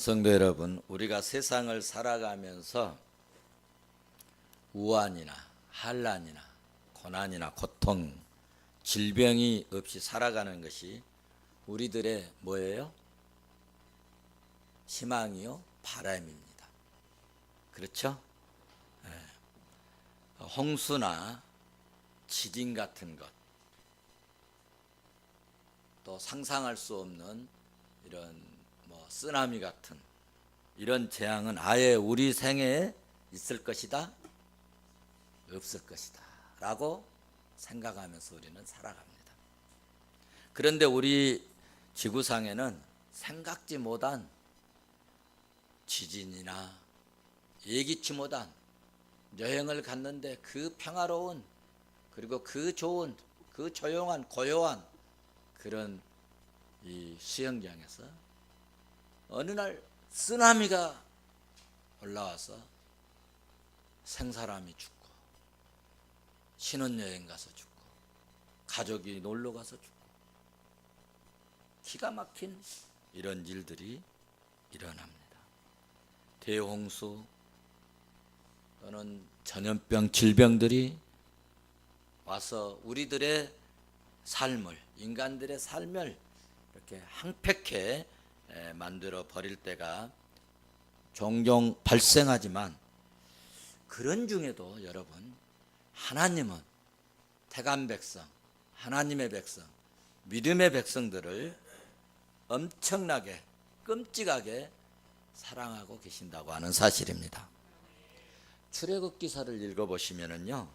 성도 여러분, 우리가 세상을 살아가면서 우환이나 환난이나 고난이나 고통, 질병이 없이 살아가는 것이 우리들의 뭐예요? 희망이요, 바람입니다. 그렇죠? 홍수나 지진 같은 것, 또 상상할 수 없는 이런 쓰나미 같은 이런 재앙은 아예 우리 생애에 있을 것이다, 없을 것이다 라고 생각하면서 우리는 살아갑니다. 그런데 우리 지구상에는 생각지 못한 지진이나 예기치 못한 여행을 갔는데 그 평화로운, 그리고 그 좋은, 그 조용한 고요한 그런 이 수영장에서 어느 날 쓰나미가 올라와서 생사람이 죽고, 신혼여행 가서 죽고, 가족이 놀러 가서 죽고, 기가 막힌 이런 일들이 일어납니다. 대홍수 또는 전염병, 질병들이 와서 우리들의 삶을, 인간들의 삶을 이렇게 황폐케 만들어 버릴 때가 종종 발생하지만, 그런 중에도 여러분, 하나님은 택한 백성, 하나님의 백성, 믿음의 백성들을 엄청나게 끔찍하게 사랑하고 계신다고 하는 사실입니다. 출애굽기서를 읽어보시면은요,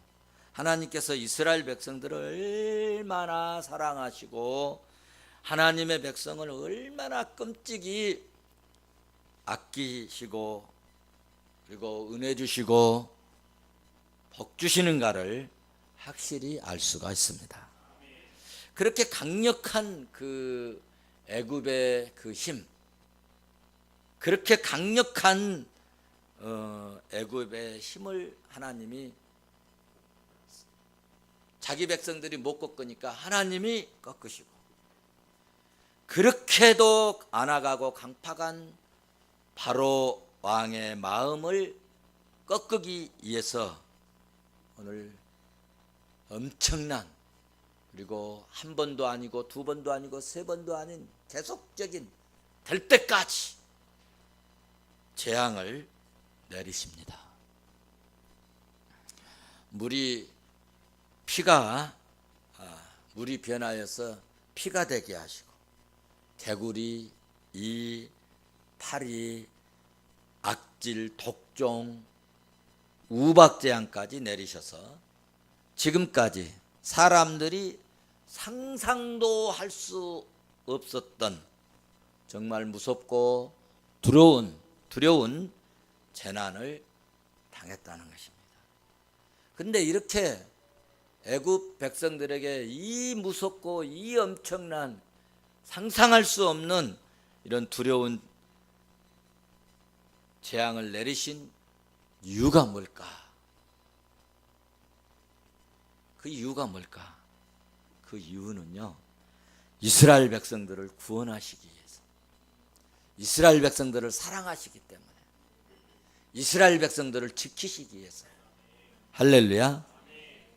하나님께서 이스라엘 백성들을 얼마나 사랑하시고 하나님의 백성을 얼마나 끔찍이 아끼시고, 그리고 은혜 주시고 복 주시는가를 확실히 알 수가 있습니다. 그렇게 강력한 그 애굽의 그 힘, 그렇게 강력한 애굽의 힘을 하나님이, 자기 백성들이 못 꺾으니까 하나님이 꺾으시고, 그렇게도 안 나가고 강팍한 바로 왕의 마음을 꺾기 위해서 오늘 엄청난, 그리고 한 번도 아니고 두 번도 아니고 세 번도 아닌 계속적인, 될 때까지 재앙을 내리십니다. 물이 변하여서 피가 되게 하시고, 개구리, 이, 파리, 악질, 독종, 우박재앙까지 내리셔서 지금까지 사람들이 상상도 할 수 없었던 정말 무섭고 두려운 재난을 당했다는 것입니다. 근데 이렇게 애굽 백성들에게 이 무섭고 이 엄청난, 상상할 수 없는 이런 두려운 재앙을 내리신 이유가 뭘까? 그 이유가 뭘까? 그 이유는요, 이스라엘 백성들을 구원하시기 위해서, 이스라엘 백성들을 사랑하시기 때문에, 이스라엘 백성들을 지키시기 위해서, 할렐루야,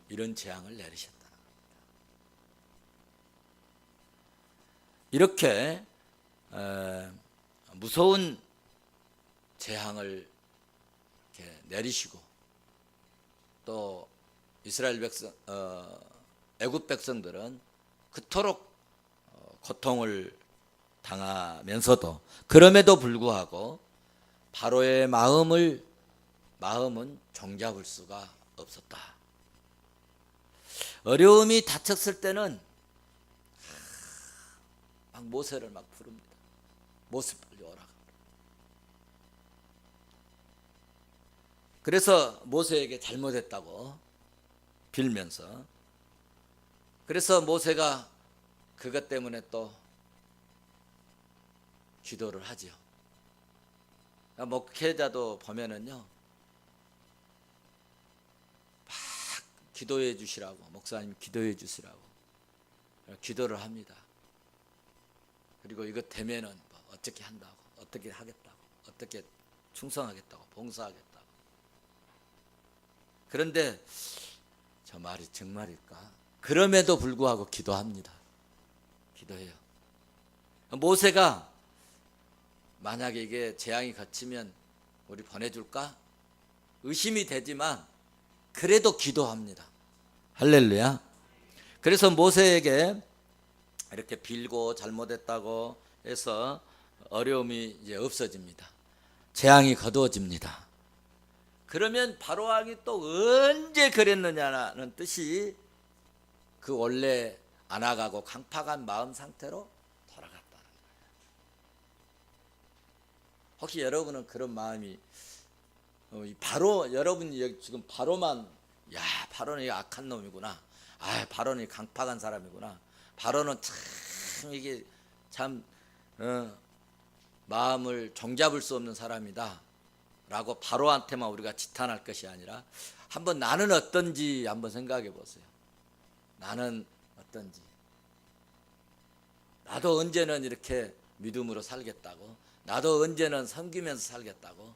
이런 재앙을 내리셨다는 겁니다. 이렇게 무서운 재앙을 이렇게 내리시고, 또 이스라엘 백성, 애굽 백성들은 그토록 고통을 당하면서도, 그럼에도 불구하고 바로의 마음은 종잡을 수가 없었다. 어려움이 닥쳤을 때는 막 모세를 막 부릅니다. 모세 빨리 오라. 그래서 모세에게 잘못했다고 빌면서, 그래서 모세가 그것 때문에 또 기도를 하지요. 목회자도 보면은요, 막 기도해 주시라고, 목사님 기도해 주시라고 기도를 합니다. 그리고 이것 되면은 어떻게 한다고, 어떻게 하겠다고. 어떻게 충성하겠다고, 봉사하겠다고. 그런데 저 말이 정말일까? 그럼에도 불구하고 기도합니다. 기도해요. 모세가 만약에 이게 재앙이 걷히면 우리 보내줄까? 의심이 되지만 그래도 기도합니다. 할렐루야. 그래서 모세에게 이렇게 빌고 잘못했다고 해서 어려움이 이제 없어집니다. 재앙이 거두어집니다. 그러면 바로 왕이 또 언제 그랬느냐는 뜻이 그 원래 안 나가고 강팍한 마음 상태로 돌아갔다는 거예요. 혹시 여러분은 그런 마음이 바로 여러분이 지금 바로만 바로는 악한 놈이구나. 바로는 강팍한 사람이구나. 바로는 참 이게 참 마음을 종잡을 수 없는 사람이다 라고 바로한테만 우리가 지탄할 것이 아니라 한번 나는 어떤지 한번 생각해 보세요. 나는 어떤지. 나도 언제는 이렇게 믿음으로 살겠다고, 나도 언제는 섬기면서 살겠다고,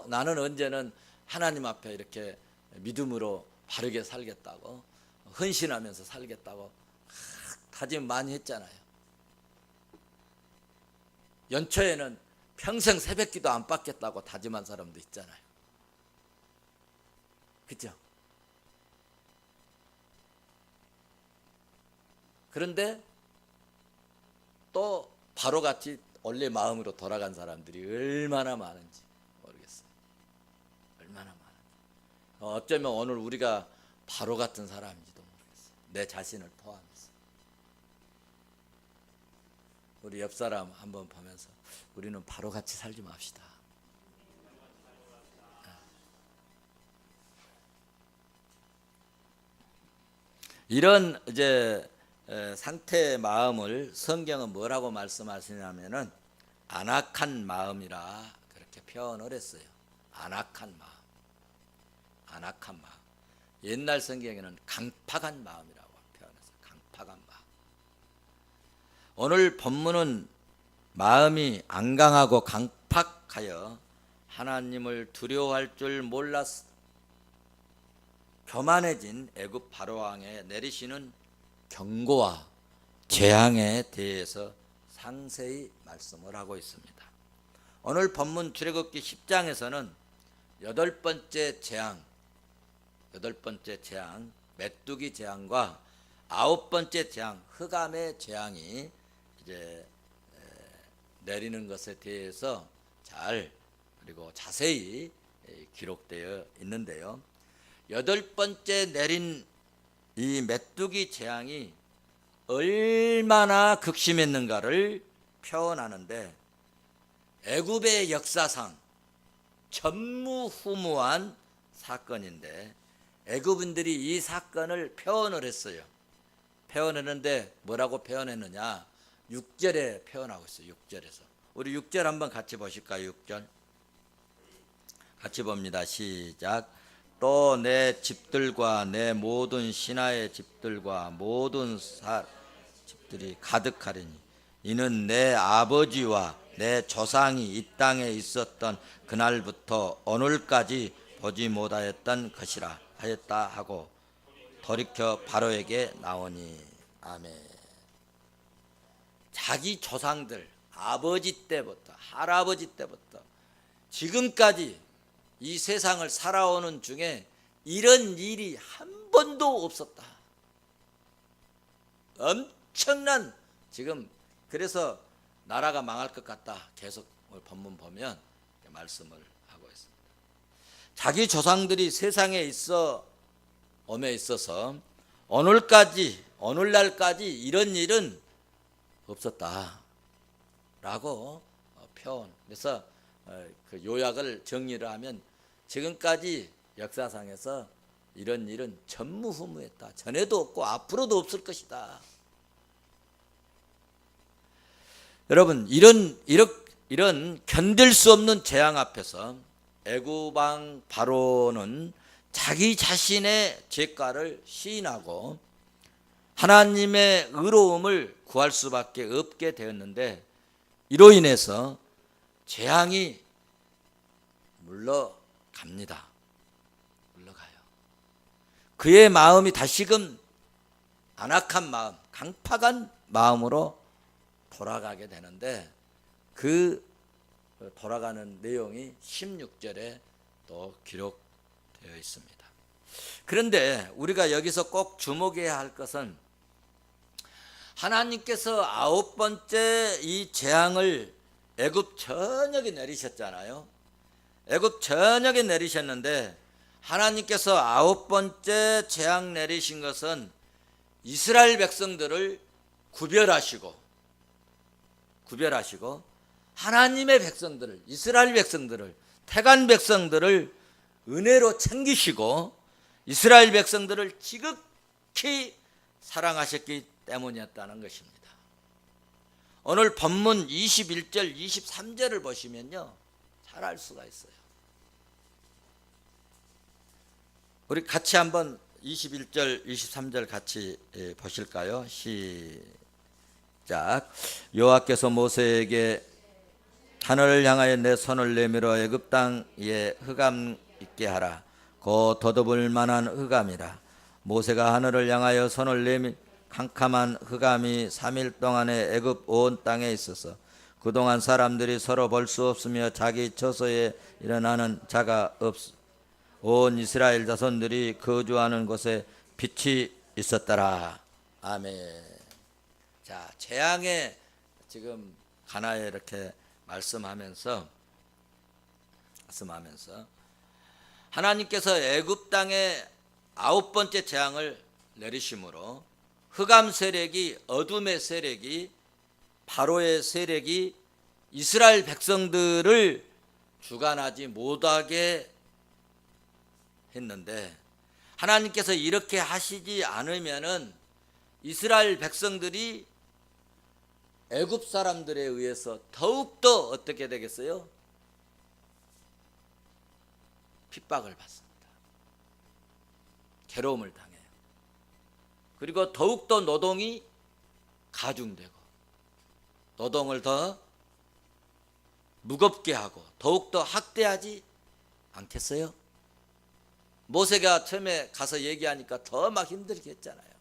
나는 언제는 하나님 앞에 이렇게 믿음으로 바르게 살겠다고, 헌신하면서 살겠다고 다짐 많이 했잖아요. 연초에는 평생 새벽기도 안 받겠다고 다짐한 사람도 있잖아요. 그죠? 그런데 또 바로같이 원래 마음으로 돌아간 사람들이 얼마나 많은지 모르겠어요. 얼마나 많은지. 어쩌면 오늘 우리가 바로 같은 사람인지도 모르겠어요. 내 자신을 포함해서. 우리 옆 사람 한번 보면서 우리는 바로같이 살지 맙시다. 이런 이제 상태의 마음을 성경은 뭐라고 말씀하시냐면은 안악한 마음이라 그렇게 표현을 했어요. 안악한 마음. 안악한 마음. 옛날 성경에는 강팍한 마음이라고 표현했어요. 강팍한 마음. 오늘 본문은 마음이 안강하고 강팍하여 하나님을 두려워할 줄 몰랐 교만해진 애굽 바로왕에 내리시는 경고와 재앙에 대해서 상세히 말씀을 하고 있습니다. 오늘 본문 출애굽기 10장에서는 여덟 번째 재앙 메뚜기 재앙과 아홉 번째 재앙 흑암의 재앙이 이제 내리는 것에 대해서 그리고 자세히 기록되어 있는데요. 여덟 번째 내린 이 메뚜기 재앙이 얼마나 극심했는가를 표현하는데 애굽의 역사상 전무후무한 사건인데 애굽인들이 이 사건을 표현을 했어요. 표현했는데 뭐라고 표현했느냐? 6절에 표현하고 있어요. 6절에서. 우리 6절 한번 같이 보실까요? 6절 같이 봅니다. 시작. 또 내 집들과 내 모든 신하의 집들과 모든 집들이 가득하리니 이는 내 아버지와 내 조상이 이 땅에 있었던 그날부터 오늘까지 보지 못하였던 것이라 하였다 하고 돌이켜 바로에게 나오니. 아멘. 자기 조상들 아버지 때부터 할아버지 때부터 지금까지 이 세상을 살아오는 중에 이런 일이 한 번도 없었다. 엄청난 지금 그래서 나라가 망할 것 같다. 계속 본문 보면 말씀을 하고 있습니다. 자기 조상들이 세상에 있어서 오늘날까지 이런 일은 없었다. 라고 표현. 그래서 그 요약을 정리를 하면 지금까지 역사상에서 이런 일은 전무후무했다. 전에도 없고 앞으로도 없을 것이다. 여러분 이런 견딜 수 없는 재앙 앞에서 애굽 왕 바로는 자기 자신의 죄가를 시인하고 하나님의 의로움을 구할 수밖에 없게 되었는데 이로 인해서 재앙이 물러갑니다. 물러가요. 그의 마음이 다시금 안악한 마음, 강팍한 마음으로 돌아가게 되는데 그 돌아가는 내용이 16절에 또 기록되어 있습니다. 그런데 우리가 여기서 꼭 주목해야 할 것은 하나님께서 9번째 이 재앙을 애굽 전역에 내리셨잖아요. 애굽 전역에 내리셨는데 하나님께서 9번째 재앙 내리신 것은 이스라엘 백성들을 구별하시고 하나님의 백성들을, 이스라엘 백성들을, 택한 백성들을 은혜로 챙기시고 이스라엘 백성들을 지극히 사랑하셨기 때문이었다는 것입니다. 오늘 본문 21절, 23절을 보시면요, 잘 알 수가 있어요. 우리 같이 한번 21절, 23절 같이 보실까요? 시작. 여호와께서 모세에게 하늘을 향하여 내 손을 내밀어 애굽 땅에 흑암 있게 하라. 곧 더듬을 만한 흑암이라. 모세가 하늘을 향하여 손을 내밀 캄캄한 흑암이 3일 동안에 애굽 온 땅에 있어서 그동안 사람들이 서로 볼 수 없으며 자기 처소에 일어나는 자가 없어 온 이스라엘 자손들이 거주하는 곳에 빛이 있었더라. 아멘. 자, 재앙의 지금 가나에 이렇게 말씀하면서 하나님께서 애굽 땅에 9번째 재앙을 내리심으로 흑암 세력이, 어둠의 세력이, 바로의 세력이 이스라엘 백성들을 주관하지 못하게 했는데 하나님께서 이렇게 하시지 않으면은 이스라엘 백성들이 애굽 사람들에 의해서 더욱더 어떻게 되겠어요? 핍박을 받습니다. 괴로움을 당해요. 그리고 더욱더 노동이 가중되고 노동을 더 무겁게 하고 더욱더 학대하지 않겠어요? 모세가 처음에 가서 얘기하니까 더 막 힘들게 했잖아요.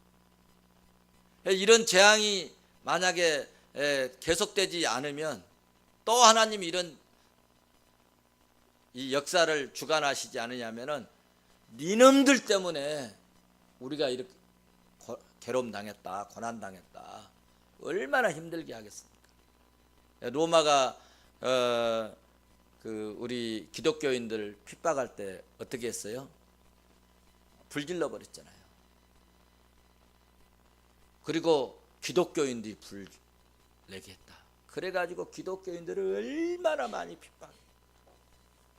이런 재앙이 만약에 계속되지 않으면 또 하나님이 이런 이 역사를 주관하시지 않으냐면은 니놈들 때문에 우리가 이렇게 괴로움 당했다, 고난 당했다, 얼마나 힘들게 하겠습니까? 로마가 우리 기독교인들 핍박할 때 어떻게 했어요? 불질러 버렸잖아요. 그리고 기독교인들이 불 내게 했다. 그래가지고 기독교인들을 얼마나 많이 핍박해.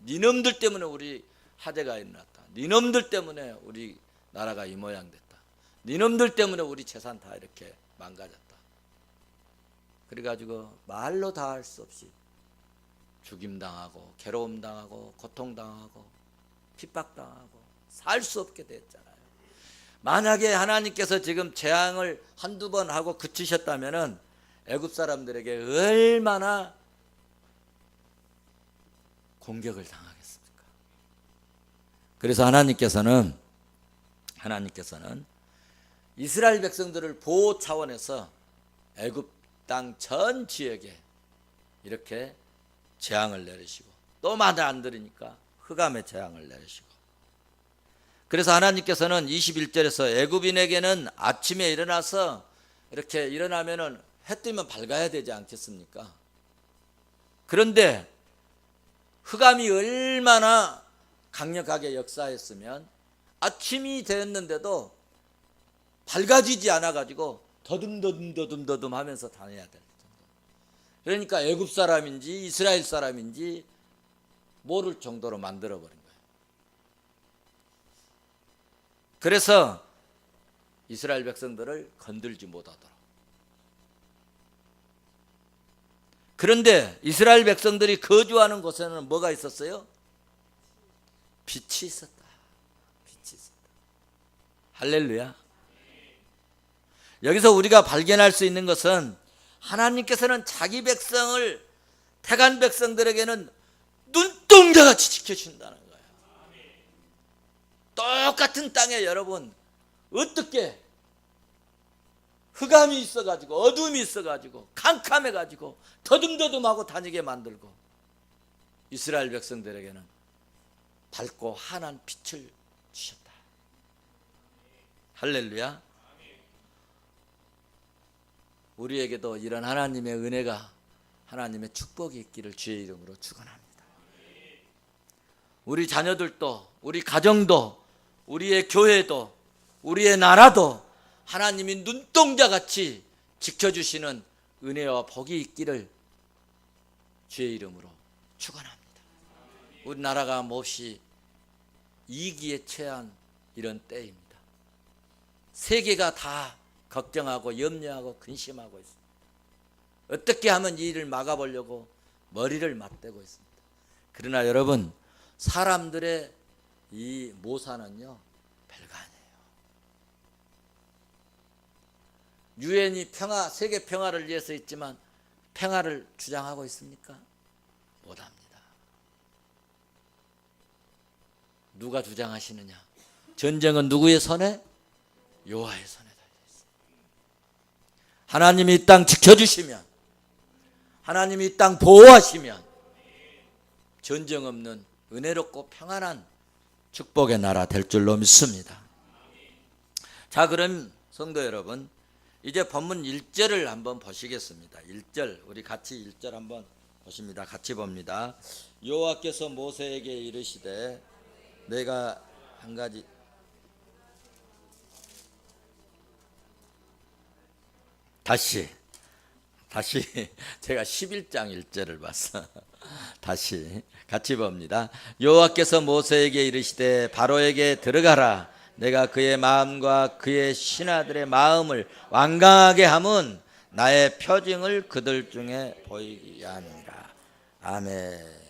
니놈들 때문에 우리 화재가 일어났다. 니놈들 때문에 우리 나라가 이 모양 됐다. 니놈들 때문에 우리 재산 다 이렇게 망가졌다. 그래가지고 말로 다 할 수 없이 죽임당하고 괴로움당하고 고통당하고 핍박당하고 살 수 없게 됐잖아요. 만약에 하나님께서 지금 재앙을 한두 번 하고 그치셨다면은 애굽 사람들에게 얼마나 공격을 당하겠습니까? 그래서 하나님께서는 이스라엘 백성들을 보호 차원에서 애굽 땅 전 지역에 이렇게 재앙을 내리시고 또 말 안 들으니까 흑암의 재앙을 내리시고 그래서 하나님께서는 21절에서 애굽인에게는 아침에 일어나서 이렇게 일어나면은 해 뜨면 밝아야 되지 않겠습니까? 그런데 흑암이 얼마나 강력하게 역사했으면 아침이 되었는데도 밝아지지 않아가지고 더듬 하면서 다녀야 될 정도. 그러니까 애굽 사람인지 이스라엘 사람인지 모를 정도로 만들어버린 거예요. 그래서 이스라엘 백성들을 건들지 못하도록. 그런데 이스라엘 백성들이 거주하는 곳에는 뭐가 있었어요? 빛이 있었다. 할렐루야. 여기서 우리가 발견할 수 있는 것은 하나님께서는 자기 백성을 택한 백성들에게는 눈 눈동자같이 지켜준다는 거예요. 똑같은 땅에 여러분 어떻게 흑암이 있어가지고 어둠이 있어가지고 캄캄해가지고 더듬더듬하고 다니게 만들고 이스라엘 백성들에게는 밝고 환한 빛을 주셨다. 할렐루야. 우리에게도 이런 하나님의 은혜가 하나님의 축복이 있기를 주의 이름으로 축원합니다. 우리 자녀들도 우리 가정도 우리의 교회도 우리의 나라도 하나님이 눈동자같이 지켜주시는 은혜와 복이 있기를 주의 이름으로 축원합니다. 우리나라가 몹시 위기에 처한 이런 때입니다. 세계가 다 걱정하고 염려하고 근심하고 있습니다. 어떻게 하면 이 일을 막아보려고 머리를 맞대고 있습니다. 그러나 여러분, 사람들의 이 모사는요 별거 아니에요. 유엔이 세계 평화를 위해서 있지만 평화를 주장하고 있습니까? 못합니다. 누가 주장하시느냐? 전쟁은 누구의 손에? 여호와의 손에 달려 있습니다. 하나님이 이 땅 지켜주시면, 하나님이 이 땅 보호하시면 전쟁 없는 은혜롭고 평안한 축복의 나라 될 줄로 믿습니다. 자, 그럼 성도 여러분, 이제 본문 1절을 한번 보시겠습니다. 1절, 우리 같이 1절 한번 보십니다. 같이 봅니다. 여호와께서 모세에게 이르시되 내가 한 가지 다시 제가 11장 1절을 봤어. 다시 같이 봅니다. 여호와께서 모세에게 이르시되 바로에게 들어가라. 내가 그의 마음과 그의 신하들의 마음을 완강하게 함은 나의 표징을 그들 중에 보이게 하니라. 아멘.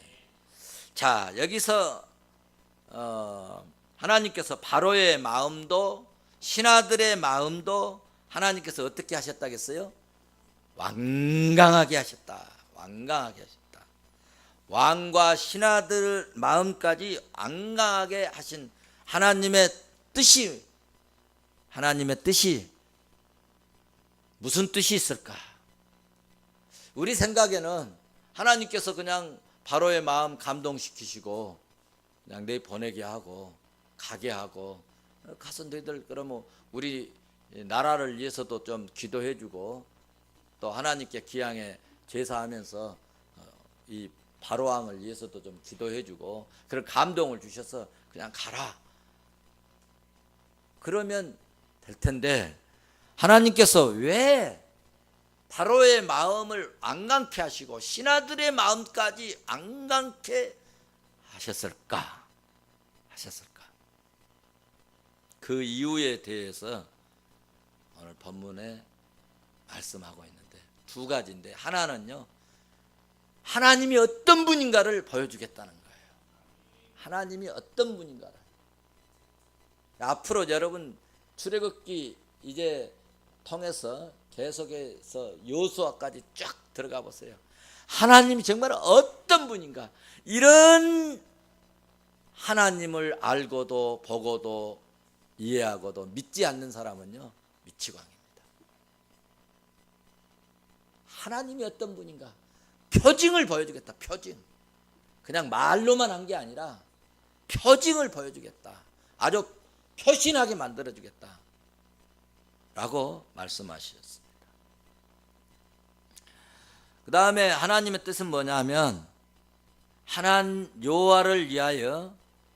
자, 여기서 하나님께서 바로의 마음도 신하들의 마음도 하나님께서 어떻게 하셨다겠어요? 완강하게 하셨다. 완강하게 하셨다. 왕과 신하들 마음까지 완강하게 하신 하나님의 뜻이 무슨 뜻이 있을까? 우리 생각에는 하나님께서 그냥 바로의 마음 감동시키시고 그냥 내 보내게 하고 가게 하고 가서 너희들 그러면 우리 나라를 위해서도 좀 기도해 주고 또 하나님께 기양에 제사하면서 이 바로왕을 위해서도 좀 기도해 주고 그런 감동을 주셔서 그냥 가라. 그러면 될 텐데 하나님께서 왜 바로의 마음을 완강케 하시고 신하들의 마음까지 완강케 하셨을까? 그 이유에 대해서 오늘 본문에 말씀하고 있는데 두 가지인데, 하나는요 하나님이 어떤 분인가를 보여주겠다는 거예요. 하나님이 어떤 분인가를. 앞으로 여러분 출애굽기 이제 통해서 계속해서 여호수아까지 쫙 들어가 보세요. 하나님이 정말 어떤 분인가, 이런 하나님을 알고도 보고도 이해하고도 믿지 않는 사람은요 미치광입니다. 하나님이 어떤 분인가 표징을 보여주겠다. 표징. 그냥 말로만 한 게 아니라 표징을 보여주겠다. 아주 표신하게 만들어주겠다 라고 말씀하셨습니다. 그 다음에 하나님의 뜻은 뭐냐 하면 여호와를 위하여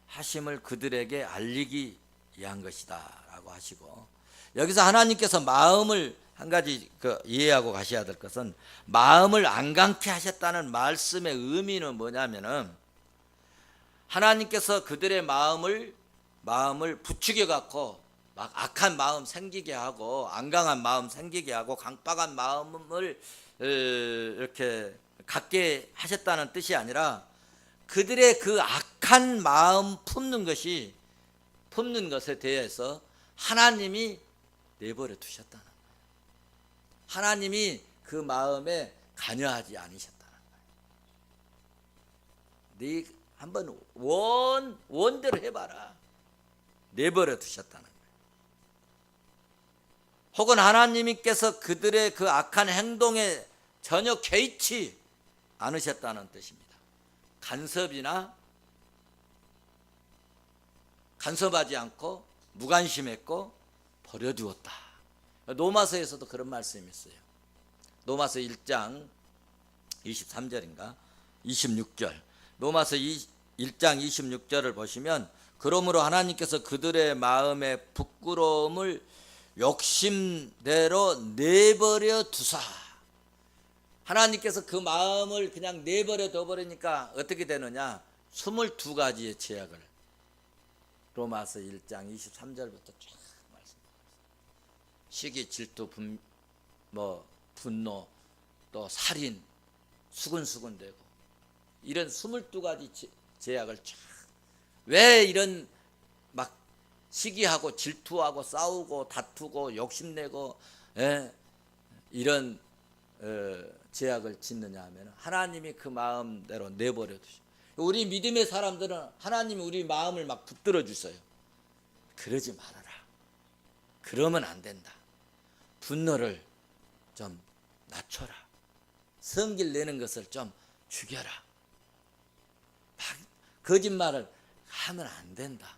하심을 그들에게 알리기 위한 것이다 라고 하시고, 여기서 하나님께서 마음을 한 가지 이해하고 가셔야 될 것은, 마음을 완강케 하셨다는 말씀의 의미는 뭐냐면은 하나님께서 그들의 마음을 부추겨 갖고 막 악한 마음 생기게 하고 완강한 마음 생기게 하고 강박한 마음을 이렇게 갖게 하셨다는 뜻이 아니라 그들의 그 악한 마음 품는 것에 대해서 하나님이 내버려 두셨다는 거예요. 하나님이 그 마음에 관여하지 않으셨다는 거예요. 네 한번 원대로 해봐라. 내버려 두셨다는 거예요. 혹은 하나님께서 그들의 그 악한 행동에 전혀 개의치 않으셨다는 뜻입니다. 간섭하지 않고 무관심했고 버려두었다. 로마서에서도 그런 말씀이 있어요. 로마서 1장 23절인가 26절. 로마서 1장 26절을 보시면 그러므로 하나님께서 그들의 마음의 부끄러움을 욕심대로 내버려 두사. 하나님께서 그 마음을 그냥 내버려 둬버리니까 어떻게 되느냐? 22가지의 죄악을 로마서 1장 23절부터 쫙 말씀합니다. 시기, 질투, 분노, 또 살인, 수근수근되고 이런 22가지 죄악을 쫙. 왜 이런 막 시기하고 질투하고 싸우고 다투고 욕심내고 이런 죄악을 짓느냐 하면 하나님이 그 마음대로 내버려 두셔. 우리 믿음의 사람들은 하나님이 우리 마음을 막 붙들어 주세요. 그러지 말아라. 그러면 안 된다. 분노를 좀 낮춰라. 성질 내는 것을 좀 죽여라. 거짓말을 하면 안 된다.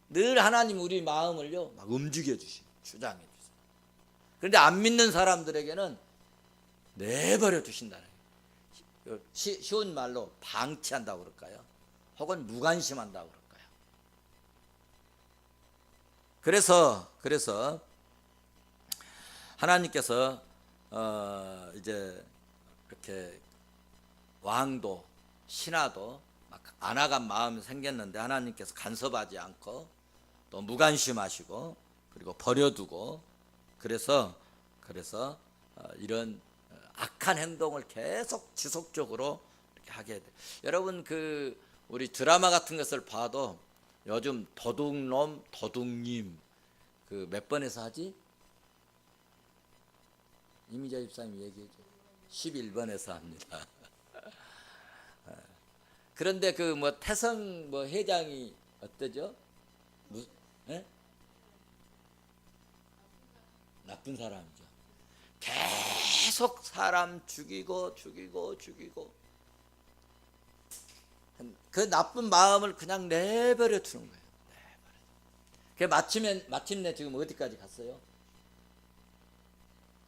늘 하나님 우리 마음을요 막 움직여 주시고 주장해 주세요. 그런데 안 믿는 사람들에게는 내버려 두신다는 거예요. 쉬운 말로 방치한다고 그럴까요? 혹은 무관심한다고 그럴까요? 그래서 하나님께서 이제 이렇게 왕도 신하도 막 안아간 마음이 생겼는데 하나님께서 간섭하지 않고 또 무관심하시고 그리고 버려두고 그래서 이런 악한 행동을 계속 지속적으로 이렇게 하게 돼. 여러분 우리 드라마 같은 것을 봐도 요즘 도둑놈, 도둑님 몇 번에서 하지? 이미자 집사님 얘기해 줘. 11번에서 합니다. 그런데 태성 회장이 어떠죠? 나쁜 사람이죠. 계속 사람 죽이고 그 나쁜 마음을 그냥 내버려 두는 거예요. 그 마침내 지금 어디까지 갔어요?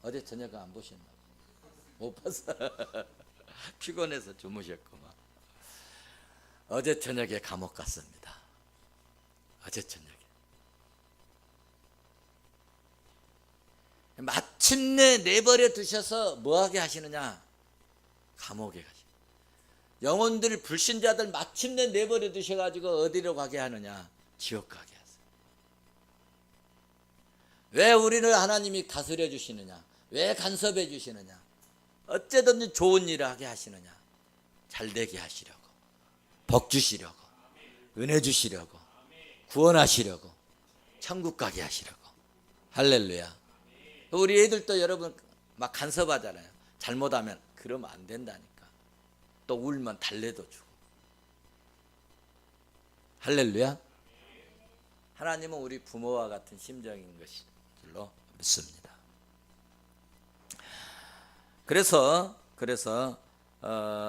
어제 저녁에 안 보셨나? 못 봤어. 피곤해서 주무셨구만. 어제 저녁에 감옥 갔습니다. 어제 저녁에. 마침내 내버려 두셔서 뭐하게 하시느냐? 감옥에 가시. 영혼들 불신자들 마침내 내버려 두셔가지고 어디로 가게 하느냐? 지옥 가게 하세요. 왜 우리를 하나님이 다스려 주시느냐? 왜 간섭해 주시느냐? 어째든지 좋은 일을 하게 하시느냐? 잘 되게 하시려고, 복 주시려고, 은혜 주시려고, 구원하시려고, 천국 가게 하시려고. 할렐루야. 우리 애들도 여러분 막 간섭하잖아요. 잘못하면 그러면 안 된다니까. 또 울면 달래도 주고. 할렐루야. 하나님은 우리 부모와 같은 심정인 것으로 믿습니다. 그래서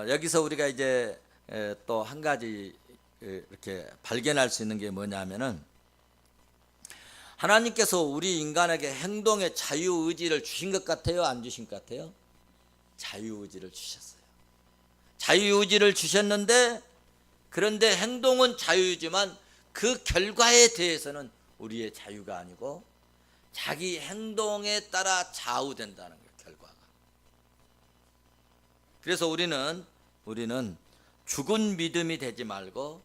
여기서 우리가 이제 또 한 가지 이렇게 발견할 수 있는 게 뭐냐면은 하나님께서 우리 인간에게 행동의 자유의지를 주신 것 같아요? 안 주신 것 같아요? 자유의지를 주셨어요. 자유의지를 주셨는데 그런데 행동은 자유이지만 그 결과에 대해서는 우리의 자유가 아니고 자기 행동에 따라 좌우된다는 거예요. 결과가. 그래서 우리는 죽은 믿음이 되지 말고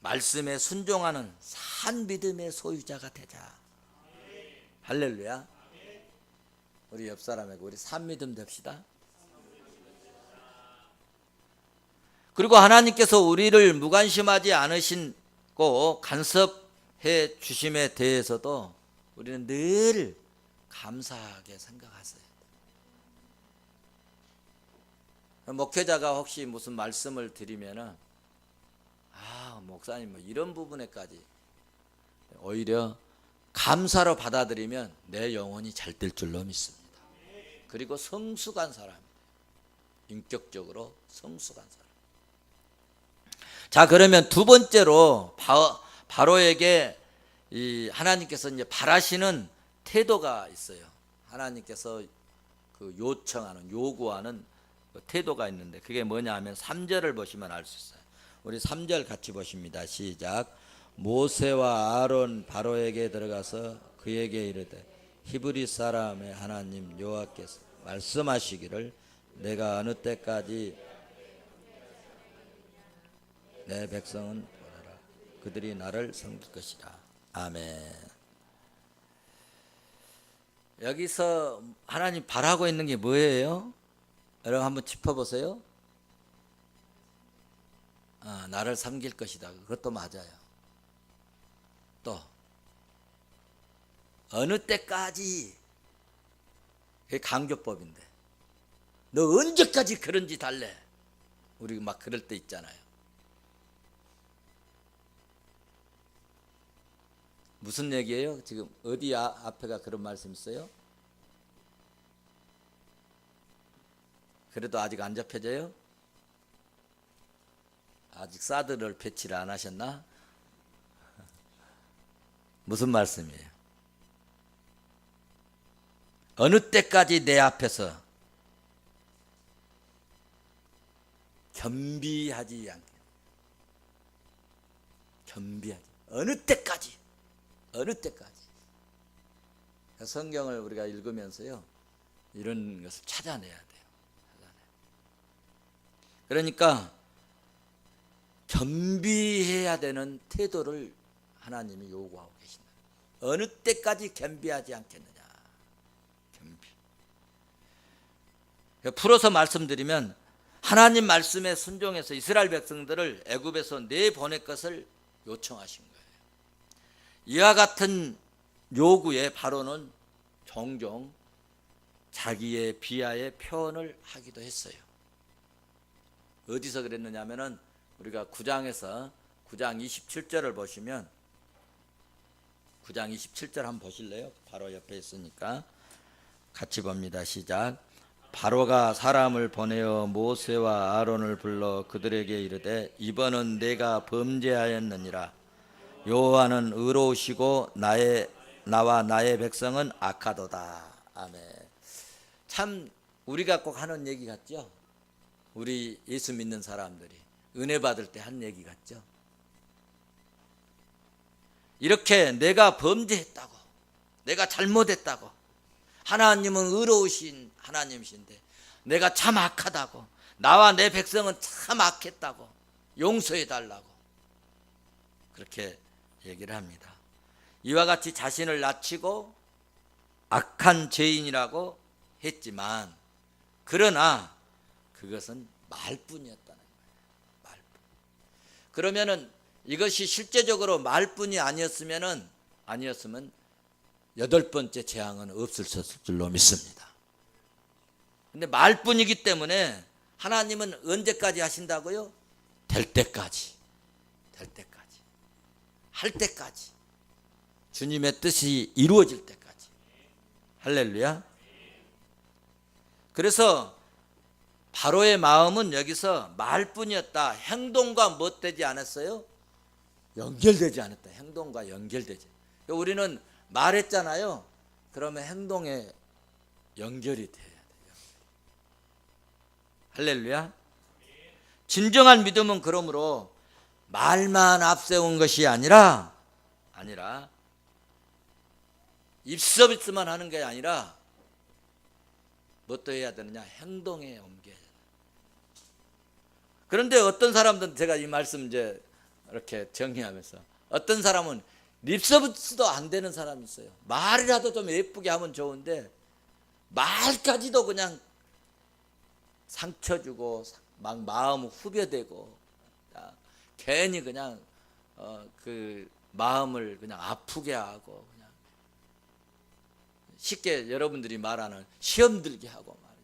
말씀에 순종하는 산 믿음의 소유자가 되자. 할렐루야. 우리 옆 사람에게 우리 산 믿음 됩시다. 그리고 하나님께서 우리를 무관심하지 않으시고 간섭해 주심에 대해서도 우리는 늘 감사하게 생각하세요. 목회자가 혹시 무슨 말씀을 드리면은 목사님 뭐 이런 부분에까지 오히려 감사로 받아들이면 내 영혼이 잘 될 줄로 믿습니다. 그리고 성숙한 사람, 인격적으로 성숙한 사람. 자, 그러면 두 번째로 바로에게 이 하나님께서 이제 바라시는 태도가 있어요. 하나님께서 그 요청하는, 요구하는 그 태도가 있는데 그게 뭐냐 하면 3절을 보시면 알 수 있어요. 우리 3절 같이 보십니다. 시작. 모세와 아론 바로에게 들어가서 그에게 이르되 히브리 사람의 하나님 여호와께서 말씀하시기를 내가 어느 때까지 내 백성은 보내라 그들이 나를 섬길 것이라. 아멘. 여기서 하나님 바라고 있는 게 뭐예요? 여러분 한번 짚어보세요. 나를 섬길 것이다. 그것도 맞아요. 또 어느 때까지, 그게 강조법인데 너 언제까지 그런 짓 할래? 우리 막 그럴 때 있잖아요. 무슨 얘기예요? 지금 어디 앞에가 그런 말씀 있어요? 그래도 아직 안 잡혀져요? 아직 사드를 배치를 안 하셨나? 무슨 말씀이에요? 어느 때까지 내 앞에서 겸비하지 않게, 겸비하지, 어느 때까지, 어느 때까지. 성경을 우리가 읽으면서요 이런 것을 찾아내야 돼요. 그러니까 겸비해야 되는 태도를 하나님이 요구하고 계신다. 어느 때까지 겸비하지 않겠느냐. 겸비. 풀어서 말씀드리면 하나님 말씀에 순종해서 이스라엘 백성들을 애굽에서 내보낼 것을 요청하신 거예요. 이와 같은 요구에 바로는 종종 자기의 비하의 표현을 하기도 했어요. 어디서 그랬느냐 하면은 우리가 9장에서 9장 27절을 보시면 9장 27절 한번 보실래요? 바로 옆에 있으니까 같이 봅니다. 시작. 바로가 사람을 보내어 모세와 아론을 불러 그들에게 이르되 이번은 내가 범죄하였느니라. 여호와는 의로우시고 나와 나의 백성은 악하도다. 아멘. 참 우리가 꼭 하는 얘기 같죠? 우리 예수 믿는 사람들이 은혜 받을 때 한 얘기 같죠? 이렇게 내가 범죄했다고, 내가 잘못했다고, 하나님은 의로우신 하나님이신데 내가 참 악하다고, 나와 내 백성은 참 악했다고 용서해 달라고 그렇게 얘기를 합니다. 이와 같이 자신을 낮추고 악한 죄인이라고 했지만 그러나 그것은 말뿐이었다는 거예요. 말뿐. 그러면은 이것이 실제적으로 말뿐이 아니었으면 8번째 재앙은 없었을 줄로 믿습니다. 근데 말뿐이기 때문에 하나님은 언제까지 하신다고요? 될 때까지. 될 때까지. 할 때까지. 주님의 뜻이 이루어질 때까지. 할렐루야. 그래서 바로의 마음은 여기서 말뿐이었다. 행동과 못되지 않았어요? 연결되지 않았다. 행동과 연결되지. 우리는 말했잖아요. 그러면 행동에 연결이 돼야 돼요. 할렐루야. 진정한 믿음은 그러므로 말만 앞세운 것이 아니라 입서비스만 하는 게 아니라 뭣도 해야 되느냐? 행동에 옮겨야 돼요. 그런데 어떤 사람들은 제가 이 말씀 이제 이렇게 정리하면서 어떤 사람은 립서비스도 안 되는 사람이 있어요. 말이라도 좀 예쁘게 하면 좋은데 말까지도 그냥 상처 주고 막 마음 후벼대고 괜히 그냥 그 마음을 그냥 아프게 하고 그냥 쉽게 여러분들이 말하는 시험 들게 하고 말이죠.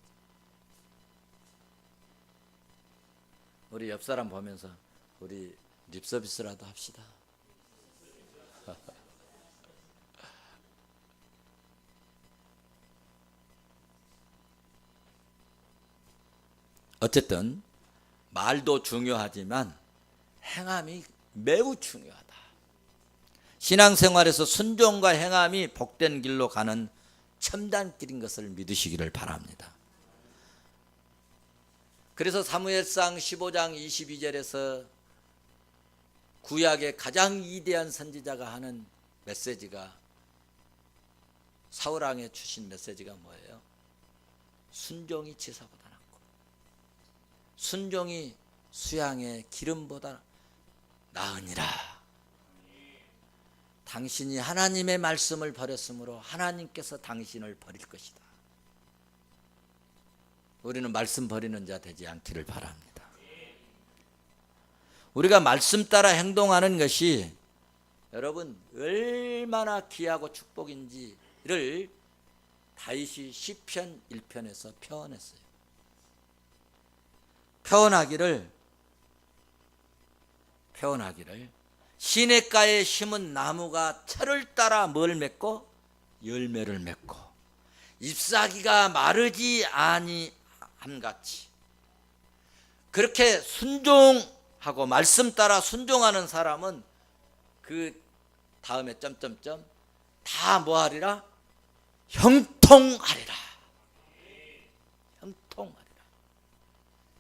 우리 옆 사람 보면서 우리 립서비스라도 합시다. 어쨌든 말도 중요하지만 행함이 매우 중요하다. 신앙생활에서 순종과 행함이 복된 길로 가는 첨단길인 것을 믿으시기를 바랍니다. 그래서 사무엘상 15장 22절에서 구약의 가장 위대한 선지자가 하는 메시지가, 사울왕에 주신 메시지가 뭐예요? 순종이 제사보다 낫고 순종이 수양의 기름보다 나으니라. 당신이 하나님의 말씀을 버렸으므로 하나님께서 당신을 버릴 것이다. 우리는 말씀 버리는 자 되지 않기를 바랍니다. 우리가 말씀 따라 행동하는 것이 여러분 얼마나 귀하고 축복인지를 다윗이 시편 1편에서 표현했어요. 표현하기를 시냇가에 심은 나무가 철을 따라 뭘 맺고 열매를 맺고 잎사귀가 마르지 아니함같이, 그렇게 순종하고 말씀 따라 순종하는 사람은 그 다음에 점점점 다 뭐하리라? 형통하리라. 형통하리라.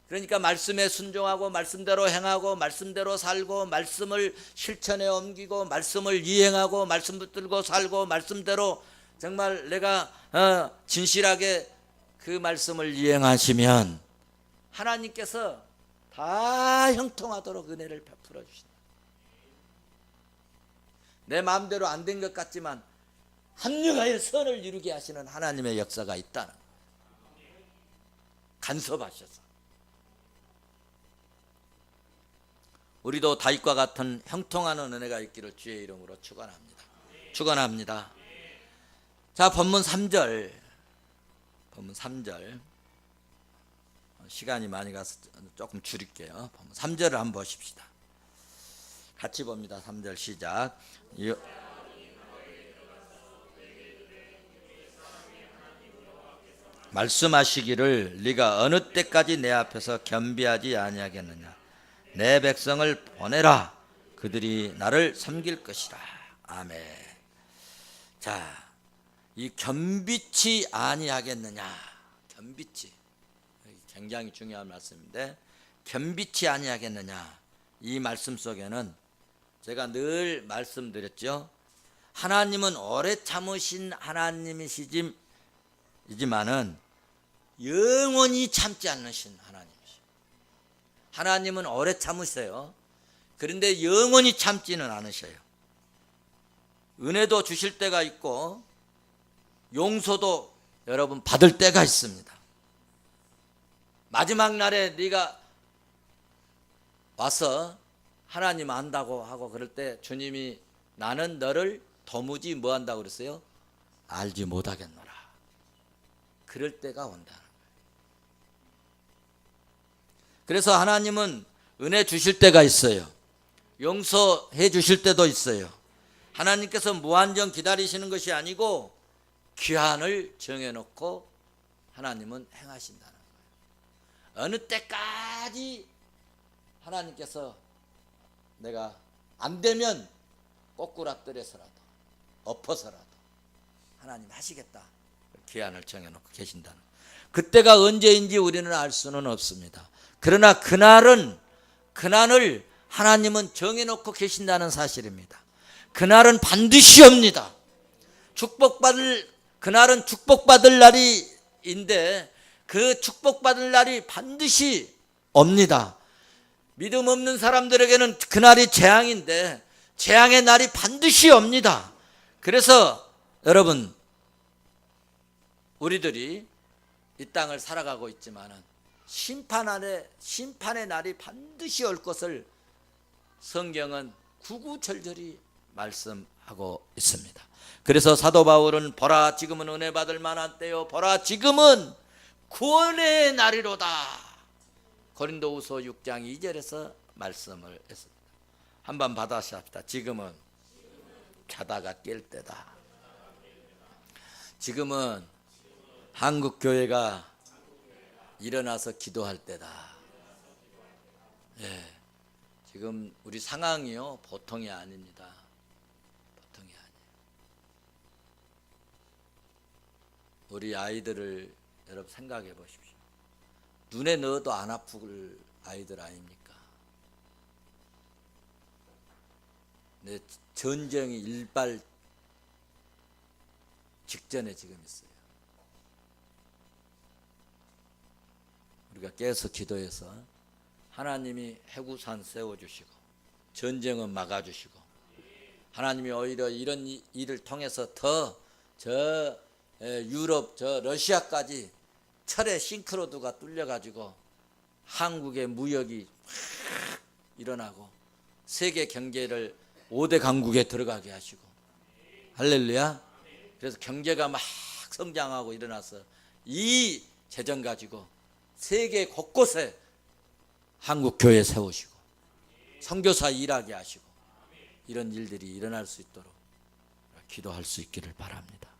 그러니까 말씀에 순종하고 말씀대로 행하고 말씀대로 살고 말씀을 실천에 옮기고 말씀을 이행하고 말씀 붙들고 살고 말씀대로 정말 내가 진실하게 그 말씀을 이행하시면 하나님께서 다 형통하도록 은혜를 베풀어 주신다. 내 마음대로 안 된 것 같지만 합력하여 선을 이루게 하시는 하나님의 역사가 있다는 거예요. 간섭하셔서. 우리도 다윗과 같은 형통하는 은혜가 있기를 주의 이름으로 축원합니다. 축원합니다. 자, 본문 3절. 시간이 많이 가서 조금 줄일게요. 3절을 한번 보십시다. 같이 봅니다. 3절 시작. 말씀하시기를 네가 어느 때까지 내 앞에서 겸비하지 아니하겠느냐. 내 백성을 보내라. 그들이 나를 섬길 것이라. 아멘. 자, 이 겸비치 아니하겠느냐. 겸비치. 굉장히 중요한 말씀인데, 겸비치 아니하겠느냐. 이 말씀 속에는 제가 늘 말씀드렸죠. 하나님은 오래 참으신 하나님이시지만은 영원히 참지 않으신 하나님이시죠. 하나님은 오래 참으세요. 그런데 영원히 참지는 않으셔요. 은혜도 주실 때가 있고 용서도 여러분 받을 때가 있습니다. 마지막 날에 네가 와서 하나님 안다고 하고 그럴 때 주님이 나는 너를 도무지 뭐 한다고 그랬어요? 알지 못하겠노라. 그럴 때가 온다는 거예요. 그래서 하나님은 은혜 주실 때가 있어요. 용서해 주실 때도 있어요. 하나님께서 무한정 기다리시는 것이 아니고 기한을 정해놓고 하나님은 행하신다는 거예요. 어느 때까지 하나님께서 내가 안 되면 꼬꾸라뜨려서라도 엎어서라도 하나님 하시겠다 기한을 정해놓고 계신다는 거예요. 그때가 언제인지 우리는 알 수는 없습니다. 그러나 그날을 하나님은 정해놓고 계신다는 사실입니다. 그날은 반드시 옵니다. 그날은 축복받을 날인데 그 축복받을 날이 반드시 옵니다. 믿음 없는 사람들에게는 그날이 재앙인데 재앙의 날이 반드시 옵니다. 그래서 여러분, 우리들이 이 땅을 살아가고 있지만은 심판의 날이 반드시 올 것을 성경은 구구절절히 말씀하고 있습니다. 그래서 사도 바울은 보라 지금은 은혜 받을 만한 때요 보라 지금은 구원의 날이로다. 고린도후서 6장 2절에서 말씀을 했습니다. 한번 받아시합시다. 지금은 자다가 깰 때다. 지금은 한국 교회가 일어나서 기도할 때다. 예, 지금 우리 상황이요 보통이 아닙니다. 보통이 아니에요. 우리 아이들을 여러분 생각해 보십시오. 눈에 넣어도 안 아플 아이들 아닙니까? 네, 전쟁이 일발 직전에 지금 있어요. 우리가 깨서 기도해서 하나님이 해구산 세워주시고 전쟁은 막아주시고 하나님이 오히려 이런 일을 통해서 더 저 유럽 저 러시아까지 철의 싱크로드가 뚫려가지고 한국의 무역이 확 일어나고 세계 경제를 5대 강국에 들어가게 하시고 할렐루야. 그래서 경제가 막 성장하고 일어나서 이 재정 가지고 세계 곳곳에 한국 교회 세우시고 선교사 일하게 하시고 이런 일들이 일어날 수 있도록 기도할 수 있기를 바랍니다.